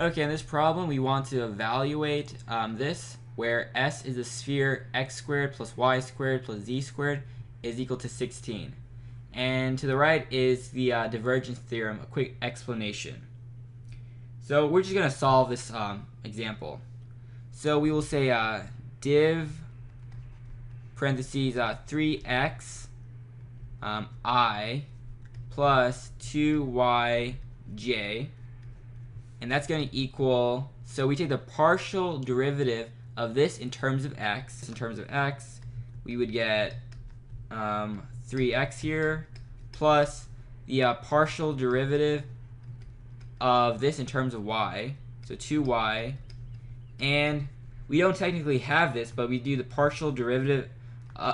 Okay, in this problem, we want to evaluate this, where S is a sphere x squared plus y squared plus z squared is equal to 16. And to the right is the divergence theorem, a quick explanation. So we're just going to solve this example. So we will say div parentheses 3x I plus 2yj, and that's going to equal, so we take the partial derivative of this in terms of x. In terms of x, we would get 3x here plus the partial derivative of this in terms of y, so 2y, and we don't technically have this, but we do the partial derivative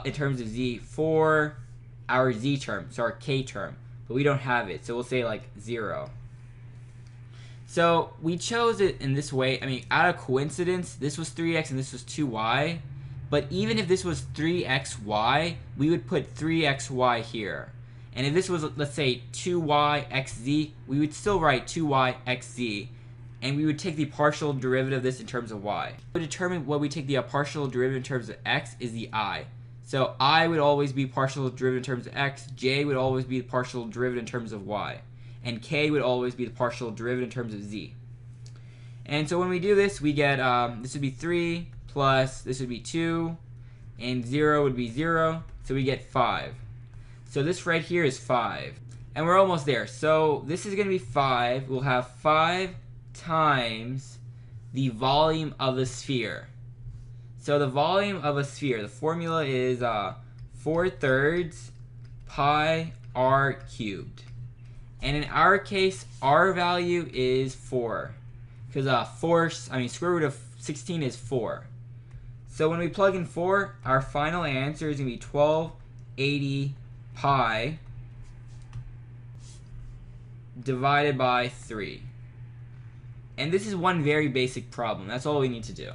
in terms of z for our z term, so our k term, but we don't have it, so we'll say like 0. So we chose it in this way. I mean, out of coincidence, this was 3x and this was 2y, but even if this was 3xy, we would put 3xy here. And if this was, let's say, 2y(xz), we would still write 2y(xz), and we would take the partial derivative of this in terms of y. To determine what we take the partial derivative in terms of x is the I. So I would always be partial derivative in terms of x, j would always be the partial derivative in terms of y, and k would always be the partial derivative in terms of z. And so when we do this, we get, this would be 3 plus this would be 2, and 0 would be 0, so we get 5. So this right here is 5. And we're almost there. So this is going to be 5. We'll have 5 times the volume of the sphere. So the volume of a sphere, the formula is 4/3 pi r cubed. And in our case, our value is 4. Because square root of 16 is 4. So when we plug in 4, our final answer is going to be 1280 pi divided by 3. And this is one very basic problem. That's all we need to do.